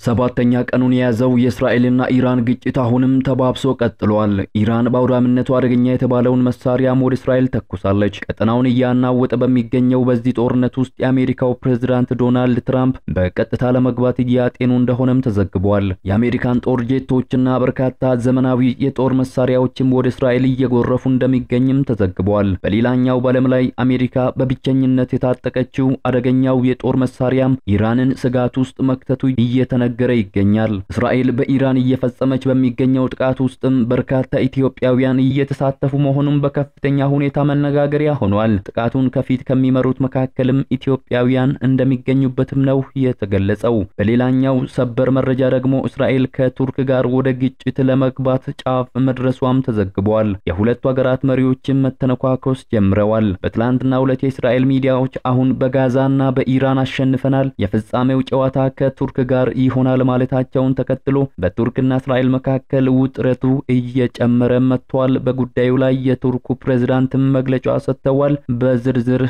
ሰባተኛ ቀኑን የያዘው የእስራኤልና ኢራን ግጭት አሁንም ተባብሶ ቀጥሏል። ኢራን በአውዳሚነቱ አደገኛ የተባለውን መሳሪያም ወደ እስራኤል ተኩሳለች። ቀጠናውን እያናወጠ በሚገኘው በዚህ ጦርነት ውስጥ የአሜሪካው ፕሬዝዳንት ዶናልድ ትራምፕ በቀጥታ ለመግባት እያጤኑ እንደሆነም ተዘግቧል። የአሜሪካን ጦር ጄቶችና በርካታ ዘመናዊ የጦር መሳሪያዎችም ወደ እስራኤል እየጎረፉ እንደሚገኝም ተዘግቧል። በሌላኛው በዓለም ላይ አሜሪካ በብቸኝነት የታጠቀችው አደገኛው የጦር መሳሪያም ኢራንን ስጋት ውስጥ መክተቱ እየተነገረ ይገኛል። እስራኤል በኢራን እየፈጸመች በሚገኘው ጥቃት ውስጥም በርካታ ኢትዮጵያውያን እየተሳተፉ መሆኑን በከፍተኛ ሁኔታ መነጋገሪያ ሆኗል። ጥቃቱን ከፊት ከሚመሩት መካከልም ኢትዮጵያውያን እንደሚገኙበትም ነው የተገለጸው። በሌላኛው ሰበር መረጃ ደግሞ እስራኤል ከቱርክ ጋር ወደ ግጭት ለመግባት ጫፍ መድረሷም ተዘግቧል። የሁለቱ ሀገራት መሪዎችም መተነኳኮስ ጀምረዋል። በትላንትናው ዕለት የእስራኤል ሚዲያዎች አሁን በጋዛና በኢራን አሸንፈናል፣ የፍጻሜው ጨዋታ ከቱርክ ጋር ይሆናል ማለታቸውን ተከትሎ በቱርክና እስራኤል መካከል ውጥረቱ እየጨመረ መጥቷል። በጉዳዩ ላይ የቱርኩ ፕሬዝዳንት መግለጫ ሰጥተዋል። በዝርዝር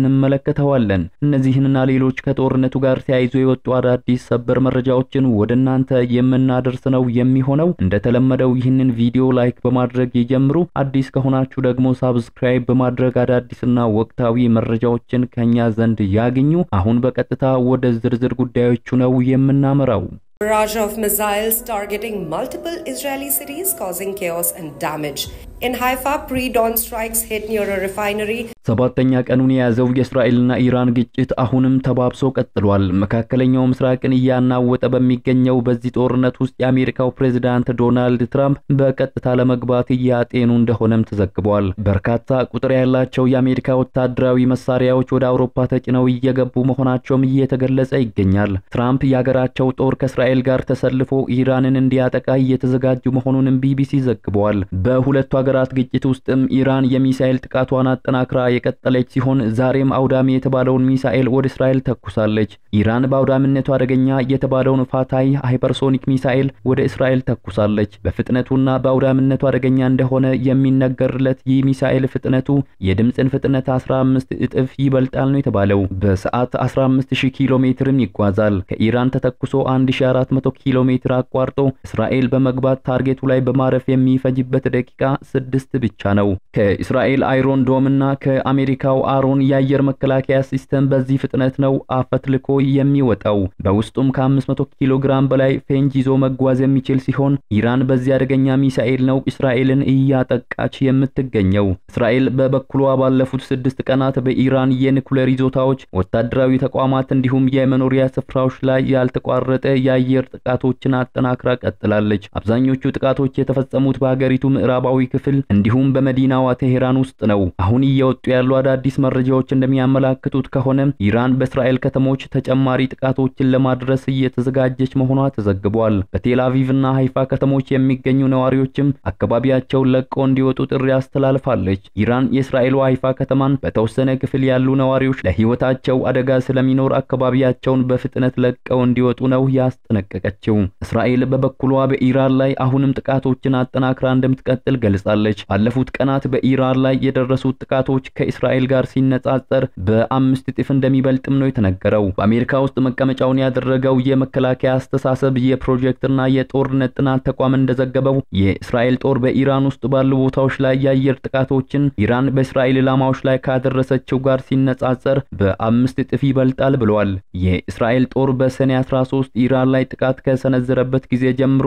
እንመለከተዋለን። እነዚህንና ሌሎች ከጦርነቱ ጋር ተያይዞ የወጡ አዳዲስ ሰበር መረጃዎችን ወደናንተ የምናደርስ ነው የሚሆነው። እንደተለመደው ይህንን ቪዲዮ ላይክ በማድረግ ይጀምሩ። አዲስ ከሆናችሁ ደግሞ ሰብስክራይብ በማድረግ አዳዲስና ወቅታዊ መረጃዎችን ከኛ ዘንድ ያግኙ። አሁን በቀጥታ ወደ ዝርዝር ጉዳዮቹ ነው የምናመራው። Barrage of missiles targeting multiple Israeli cities, causing chaos and damage. In Haifa, pre-dawn strikes hit near a refinery. ሰባተኛ ቀኑን የያዘው የእስራኤልና ኢራን ግጭት አሁንም ተባብሶ ቀጥሏል። መካከለኛው ምስራቅን እያናወጠ በሚገኘው በዚህ ጦርነት ውስጥ የአሜሪካው ፕሬዝዳንት ዶናልድ ትራምፕ በቀጥታ ለመግባት እያጤኑ እንደሆነም ተዘግቧል። በርካታ ቁጥር ያላቸው የአሜሪካ ወታደራዊ መሳሪያዎች ወደ አውሮፓ ተጭነው እየገቡ መሆናቸውም እየተገለጸ ይገኛል። ትራምፕ የሀገራቸው ጦር ከእስራኤል ጋር ተሰልፎ ኢራንን እንዲያጠቃ እየተዘጋጁ መሆኑንም ቢቢሲ ዘግቧል። በሁለቱ ሀገራት ግጭት ውስጥም ኢራን የሚሳኤል ጥቃቷን አጠናክራ የቀጠለች ሲሆን ዛሬም አውዳሚ የተባለውን ሚሳኤል ወደ እስራኤል ተኩሳለች። ኢራን በአውዳሚነቱ አደገኛ የተባለውን ፋታይ ሃይፐርሶኒክ ሚሳኤል ወደ እስራኤል ተኩሳለች። በፍጥነቱና በአውዳሚነቱ አደገኛ እንደሆነ የሚነገርለት ይህ ሚሳኤል ፍጥነቱ የድምጽን ፍጥነት 15 እጥፍ ይበልጣል ነው የተባለው። በሰዓት 15000 ኪሎ ሜትርም ይጓዛል። ከኢራን ተተኩሶ 1400 ኪሎ ሜትር አቋርጦ እስራኤል በመግባት ታርጌቱ ላይ በማረፍ የሚፈጅበት ደቂቃ 6 ብቻ ነው። ከእስራኤል አይሮን ዶምና ከአሜሪካው አሮን የአየር መከላከያ ሲስተም በዚህ ፍጥነት ነው አፈትልኮ የሚወጣው። በውስጡም ከ500 ኪሎ ግራም በላይ ፌንጅ ይዞ መጓዝ የሚችል ሲሆን ኢራን በዚህ አደገኛ ሚሳኤል ነው እስራኤልን እያጠቃች የምትገኘው። እስራኤል በበኩሏ ባለፉት 6 ቀናት በኢራን የኒኩሌር ይዞታዎች፣ ወታደራዊ ተቋማት እንዲሁም የመኖሪያ ስፍራዎች ላይ ያልተቋረጠ የአየር ጥቃቶችን አጠናክራ ቀጥላለች። አብዛኞቹ ጥቃቶች የተፈጸሙት በሀገሪቱ ምዕራባዊ ክፍል እንዲሁም በመዲናዋ ቴሄራን ውስጥ ነው። አሁን እየወጡ ያሉ አዳዲስ መረጃዎች እንደሚያመላክቱት ከሆነ ኢራን በእስራኤል ከተሞች ተጨማሪ ጥቃቶችን ለማድረስ እየተዘጋጀች መሆኗ ተዘግቧል። በቴል አቪቭና ሃይፋ ከተሞች የሚገኙ ነዋሪዎችም አካባቢያቸውን ለቀው እንዲወጡ ጥሪ አስተላልፋለች። ኢራን የእስራኤል ሃይፋ ከተማን በተወሰነ ክፍል ያሉ ነዋሪዎች ለህይወታቸው አደጋ ስለሚኖር አካባቢያቸውን በፍጥነት ለቀው እንዲወጡ ነው ያስጠነቀቀችው። እስራኤል በበኩሏ በኢራን ላይ አሁንም ጥቃቶችን አጠናክራ እንደምትቀጥል ገልጻለች። ባለፉት ቀናት በኢራን ላይ የደረሱት ጥቃቶች ከእስራኤል ጋር ሲነጻጸር በ5 እጥፍ እንደሚበልጥም ነው የተነገረው። በአሜሪካ ውስጥ መቀመጫውን ያደረገው የመከላከያ አስተሳሰብ የፕሮጀክትና የጦርነት ጥናት ተቋም እንደዘገበው የእስራኤል ጦር በኢራን ውስጥ ባሉ ቦታዎች ላይ የአየር ጥቃቶችን ኢራን በእስራኤል ኢላማዎች ላይ ካደረሰችው ጋር ሲነጻጸር በ5 እጥፍ ይበልጣል ብሏል። የእስራኤል ጦር በሰኔ 13 ኢራን ላይ ጥቃት ከሰነዘረበት ጊዜ ጀምሮ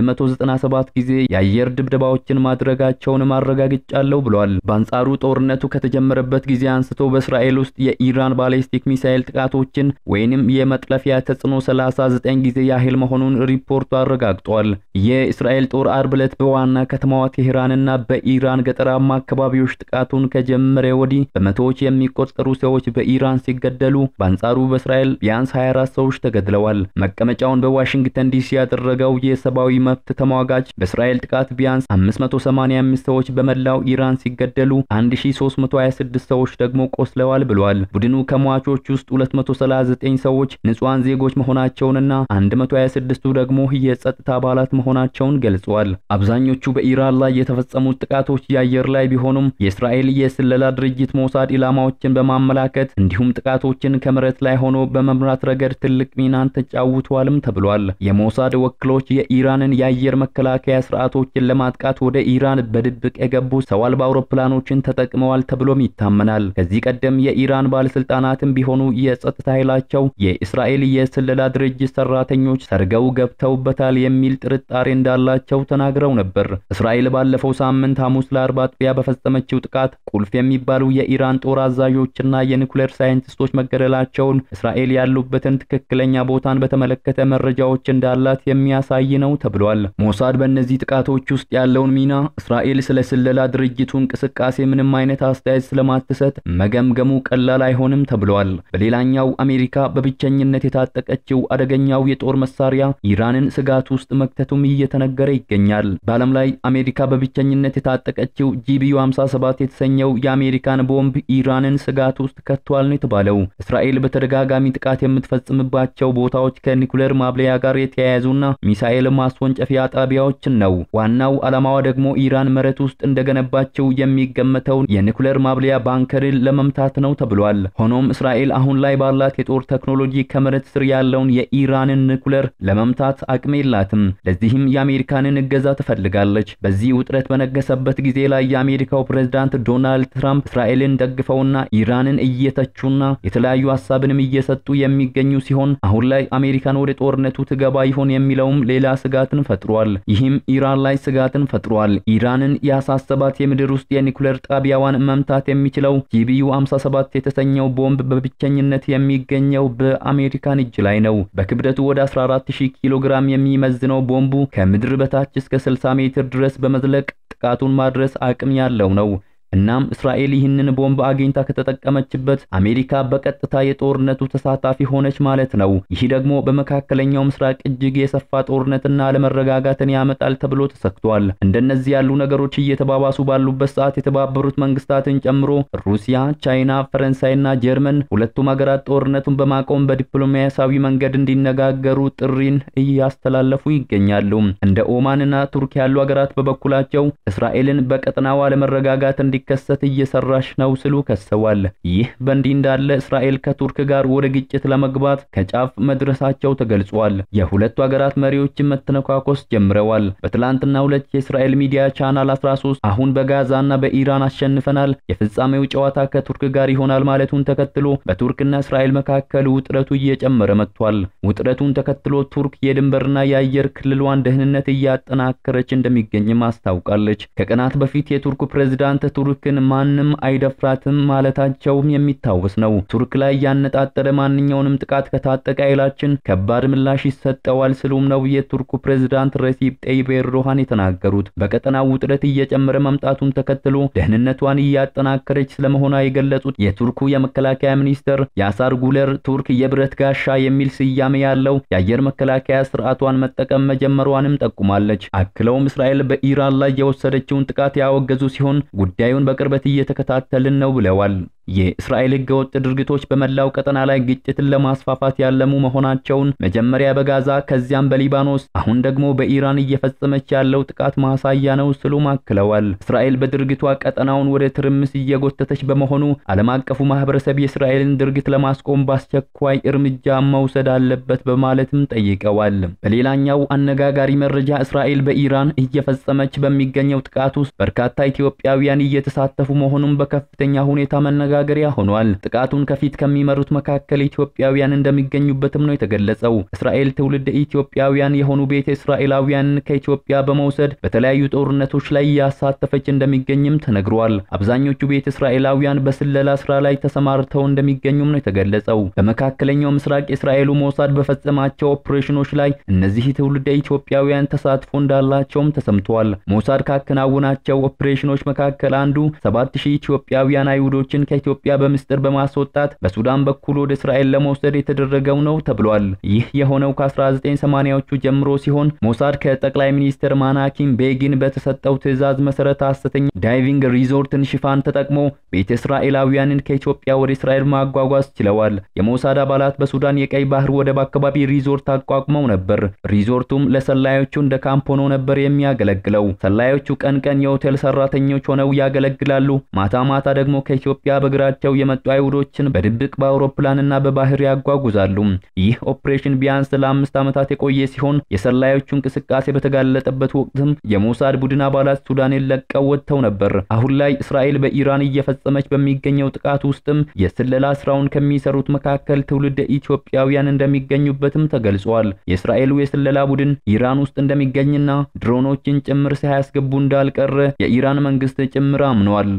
197 ጊዜ የአየር ድብደባዎችን ማድረጋቸውን ማረጋግጫለሁ ብሏል። በአንጻሩ ጦርነቱ ከተጀመረበት ጊዜ አንስቶ በእስራኤል ውስጥ የኢራን ባሊስቲክ ሚሳኤል ጥቃቶችን ወይንም የመጥለፊያ ተጽዕኖ 39 ጊዜ ያህል መሆኑን ሪፖርቱ አረጋግጧል። የእስራኤል ጦር አርብ ዕለት በዋና ከተማዋ ቴሄራንና በኢራን ገጠራማ አካባቢዎች ጥቃቱን ከጀመረ ወዲህ በመቶዎች የሚቆጠሩ ሰዎች በኢራን ሲገደሉ፣ በአንጻሩ በእስራኤል ቢያንስ 24 ሰዎች ተገድለዋል። መቀመጫውን በዋሽንግተን ዲሲ ያደረገው የሰብአዊ መብት ተሟጋች በእስራኤል ጥቃት ቢያንስ 585 ሰዎች በመላው ኢራን ሲገደሉ 1300 126 ሰዎች ደግሞ ቆስለዋል ብሏል። ቡድኑ ከሟቾች ውስጥ 239 ሰዎች ንጹሃን ዜጎች መሆናቸውንና 126ቱ ደግሞ የጸጥታ አባላት መሆናቸውን ገልጿል። አብዛኞቹ በኢራን ላይ የተፈጸሙት ጥቃቶች የአየር ላይ ቢሆኑም የእስራኤል የስለላ ድርጅት ሞሳድ ኢላማዎችን በማመላከት እንዲሁም ጥቃቶችን ከመሬት ላይ ሆኖ በመምራት ረገድ ትልቅ ሚናን ተጫውተዋልም ተብሏል። የሞሳድ ወኪሎች የኢራንን የአየር መከላከያ ስርዓቶችን ለማጥቃት ወደ ኢራን በድብቅ የገቡ ሰው አልባ አውሮፕላኖችን ተጠቅመዋል ተብሎም ይታመናል። ከዚህ ቀደም የኢራን ባለስልጣናትም ቢሆኑ የጸጥታ ኃይላቸው የእስራኤል የስለላ ድርጅት ሰራተኞች ሰርገው ገብተውበታል የሚል ጥርጣሬ እንዳላቸው ተናግረው ነበር። እስራኤል ባለፈው ሳምንት ሐሙስ ለአርብ አጥቢያ በፈጸመችው ጥቃት ቁልፍ የሚባሉ የኢራን ጦር አዛዦችና የኒውክሌር ሳይንቲስቶች መገደላቸውን እስራኤል ያሉበትን ትክክለኛ ቦታን በተመለከተ መረጃዎች እንዳላት የሚያሳይ ነው ተብሏል። ሞሳድ በእነዚህ ጥቃቶች ውስጥ ያለውን ሚና እስራኤል ስለ ስለላ ድርጅቱ እንቅስቃሴ ምንም አይነት አስተያየት ስለማትሰጥ መገምገሙ ቀላል አይሆንም ተብሏል። በሌላኛው አሜሪካ በብቸኝነት የታጠቀችው አደገኛው የጦር መሳሪያ ኢራንን ስጋት ውስጥ መክተቱም እየተነገረ ይገኛል። በዓለም ላይ አሜሪካ በብቸኝነት የታጠቀችው GBU-57 የተሰኘው የአሜሪካን ቦምብ ኢራንን ስጋት ውስጥ ከቷል ነው የተባለው። እስራኤል በተደጋጋሚ ጥቃት የምትፈጽምባቸው ቦታዎች ከኒውክሌር ማብለያ ጋር የተያያዙና ሚሳኤል ማስወንጨፊያ ጣቢያዎችን ነው። ዋናው ዓላማዋ ደግሞ ኢራን መሬት ውስጥ እንደገነባቸው የሚገመተውን የኒውክሌር ማብለያ ባንከርን ለመምታት ነው ተብሏል። ሆኖም እስራኤል አሁን ላይ ባላት የጦር ቴክኖሎጂ ከመሬት ስር ያለውን የኢራንን ኒውክሌር ለመምታት አቅም የላትም። ለዚህም የአሜሪካንን እገዛ ትፈልጋለች። በዚህ ውጥረት በነገሰበት ጊዜ ላይ የአሜሪካው ፕሬዝዳንት ዶናልድ ትራምፕ እስራኤልን ደግፈውና ኢራንን እየተቹና የተለያዩ ሐሳብንም እየሰጡ የሚገኙ ሲሆን አሁን ላይ አሜሪካን ወደ ጦርነቱ ትገባ ይሆን የሚለውም ሌላ ስጋትን ፈጥሯል። ይህም ኢራን ላይ ስጋትን ፈጥሯል። ኢራንን ያሳሰባት የምድር ውስጥ የኒውክሌር ጣቢያዋን መምታት የሚችለው GBU-57 የተሰኘው ቦምብ በብቸኝነት የሚገኘው በአሜሪካን እጅ ላይ ነው። በክብደቱ ወደ 14000 ኪሎ ግራም የሚመዝነው ቦምቡ ከምድር በታች እስከ 60 ሜትር ድረስ በመዝለቅ ጥቃቱን ማድረስ አቅም ያለው ነው። እናም እስራኤል ይህንን ቦምብ አግኝታ ከተጠቀመችበት አሜሪካ በቀጥታ የጦርነቱ ተሳታፊ ሆነች ማለት ነው። ይህ ደግሞ በመካከለኛው ምስራቅ እጅግ የሰፋ ጦርነትና አለመረጋጋትን ያመጣል ተብሎ ተሰክቷል። እንደነዚህ ያሉ ነገሮች እየተባባሱ ባሉበት ሰዓት የተባበሩት መንግስታትን ጨምሮ ሩሲያ፣ ቻይና፣ ፈረንሳይና ጀርመን ሁለቱም ሀገራት ጦርነቱን በማቆም በዲፕሎማሲያዊ መንገድ እንዲነጋገሩ ጥሪን እያስተላለፉ ይገኛሉ። እንደ ኦማንና ቱርክ ያሉ ሀገራት በበኩላቸው እስራኤልን በቀጠናው አለመረጋጋት ከሰት እየሰራሽ ነው ስሉ ከሰዋል። ይህ በእንዲህ እንዳለ እስራኤል ከቱርክ ጋር ወደ ግጭት ለመግባት ከጫፍ መድረሳቸው ተገልጿል። የሁለቱ ሀገራት መሪዎች መተነኳኮስ ጀምረዋል። በትላንትናው ዕለት የእስራኤል ሚዲያ ቻናል 13 አሁን በጋዛና በኢራን አሸንፈናል፣ የፍጻሜው ጨዋታ ከቱርክ ጋር ይሆናል ማለቱን ተከትሎ በቱርክና እስራኤል መካከል ውጥረቱ እየጨመረ መጥቷል። ውጥረቱን ተከትሎ ቱርክ የድንበርና የአየር ክልሏን ደህንነት እያጠናከረች እንደሚገኝም አስታውቃለች። ከቀናት በፊት የቱርኩ ፕሬዝዳንት ቱርክን ማንም አይደፍራትም ማለታቸውም የሚታወስ ነው። ቱርክ ላይ ያነጣጠረ ማንኛውንም ጥቃት ከታጠቀ ኃይላችን ከባድ ምላሽ ይሰጠዋል ሲሉም ነው የቱርኩ ፕሬዝዳንት ረሲፕ ጠይብ ኤርዶሃን የተናገሩት። በቀጠናው ውጥረት እየጨመረ መምጣቱን ተከትሎ ደህንነቷን እያጠናከረች ስለመሆኗ የገለጹት የቱርኩ የመከላከያ ሚኒስትር ያሳር ጉለር ቱርክ የብረት ጋሻ የሚል ስያሜ ያለው የአየር መከላከያ ስርዓቷን መጠቀም መጀመሯንም ጠቁማለች። አክለውም እስራኤል በኢራን ላይ የወሰደችውን ጥቃት ያወገዙ ሲሆን ጉዳዩን በቅርበት እየተከታተልን ነው ብለዋል። የእስራኤል ህገወጥ ድርጊቶች በመላው ቀጠና ላይ ግጭትን ለማስፋፋት ያለሙ መሆናቸውን መጀመሪያ በጋዛ ከዚያም በሊባኖስ አሁን ደግሞ በኢራን እየፈጸመች ያለው ጥቃት ማሳያ ነው ሲሉ አክለዋል። እስራኤል በድርጊቷ ቀጠናውን ወደ ትርምስ እየጎተተች በመሆኑ ዓለም አቀፉ ማህበረሰብ የእስራኤልን ድርጊት ለማስቆም በአስቸኳይ እርምጃ መውሰድ አለበት በማለትም ጠይቀዋል። በሌላኛው አነጋጋሪ መረጃ እስራኤል በኢራን እየፈጸመች በሚገኘው ጥቃት ውስጥ በርካታ ኢትዮጵያውያን እየተሳተፉ መሆኑን በከፍተኛ ሁኔታ መነጋገሪያ ሆኗል። ጥቃቱን ከፊት ከሚመሩት መካከል ኢትዮጵያውያን እንደሚገኙበትም ነው የተገለጸው። እስራኤል ትውልደ ኢትዮጵያውያን የሆኑ ቤተ እስራኤላውያን ከኢትዮጵያ በመውሰድ በተለያዩ ጦርነቶች ላይ ያሳተፈች እንደሚገኝም ተነግሯል። አብዛኞቹ ቤተ እስራኤላውያን በስለላ ስራ ላይ ተሰማርተው እንደሚገኙም ነው የተገለጸው። በመካከለኛው ምስራቅ የእስራኤሉ ሞሳድ በፈጸማቸው ኦፕሬሽኖች ላይ እነዚህ ትውልደ ኢትዮጵያውያን ተሳትፎ እንዳላቸውም ተሰምቷል። ሞሳድ ካከናወናቸው ኦፕሬሽኖች መካከል አንዱ 7000 ኢትዮጵያውያን አይሁዶችን ከኢትዮጵያ በምስጢር በማስወጣት በሱዳን በኩል ወደ እስራኤል ለመውሰድ የተደረገው ነው ተብሏል። ይህ የሆነው ከ1980ዎቹ ጀምሮ ሲሆን ሞሳድ ከጠቅላይ ሚኒስትር ማናኪም ቤጊን በተሰጠው ትዕዛዝ መሰረት ሐሰተኛ ዳይቪንግ ሪዞርትን ሽፋን ተጠቅሞ ቤተ እስራኤላውያንን ከኢትዮጵያ ወደ እስራኤል ማጓጓዝ ችለዋል። የሞሳድ አባላት በሱዳን የቀይ ባህር ወደብ አካባቢ ሪዞርት አቋቁመው ነበር። ሪዞርቱም ለሰላዮቹ እንደ ካምፕ ሆኖ ነበር የሚያገለግለው። ሰላዮቹ ቀን ቀን የሆቴል ሰራተኞች ሆነው ያገለግላሉ። ማታ ማታ ደግሞ ከኢትዮጵያ በእግራቸው የመጡ አይሁዶችን በድብቅ በአውሮፕላንና በባህር ያጓጉዛሉ። ይህ ኦፕሬሽን ቢያንስ ለ5 ዓመታት የቆየ ሲሆን የሰላዮቹ እንቅስቃሴ በተጋለጠበት ወቅትም የሞሳድ ቡድን አባላት ሱዳንን ለቀው ወጥተው ነበር። አሁን ላይ እስራኤል በኢራን እየፈጸመች በሚገኘው ጥቃት ውስጥም የስለላ ስራውን ከሚሰሩት መካከል ትውልደ ኢትዮጵያውያን እንደሚገኙበትም ተገልጿል። የእስራኤሉ የስለላ ቡድን ኢራን ውስጥ እንደሚገኝና ድሮኖችን ጭምር ሳያስገቡ እንዳልቀረ የኢራን መንግስት ጭምር አምኗል።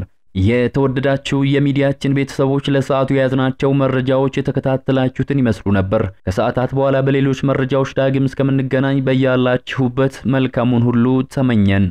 የተወደዳችሁ የሚዲያችን ቤተሰቦች ለሰዓቱ የያዝናቸው መረጃዎች የተከታተላችሁትን ይመስሉ ነበር። ከሰዓታት በኋላ በሌሎች መረጃዎች ዳግም እስከምንገናኝ በያላችሁበት መልካሙን ሁሉ ተመኘን።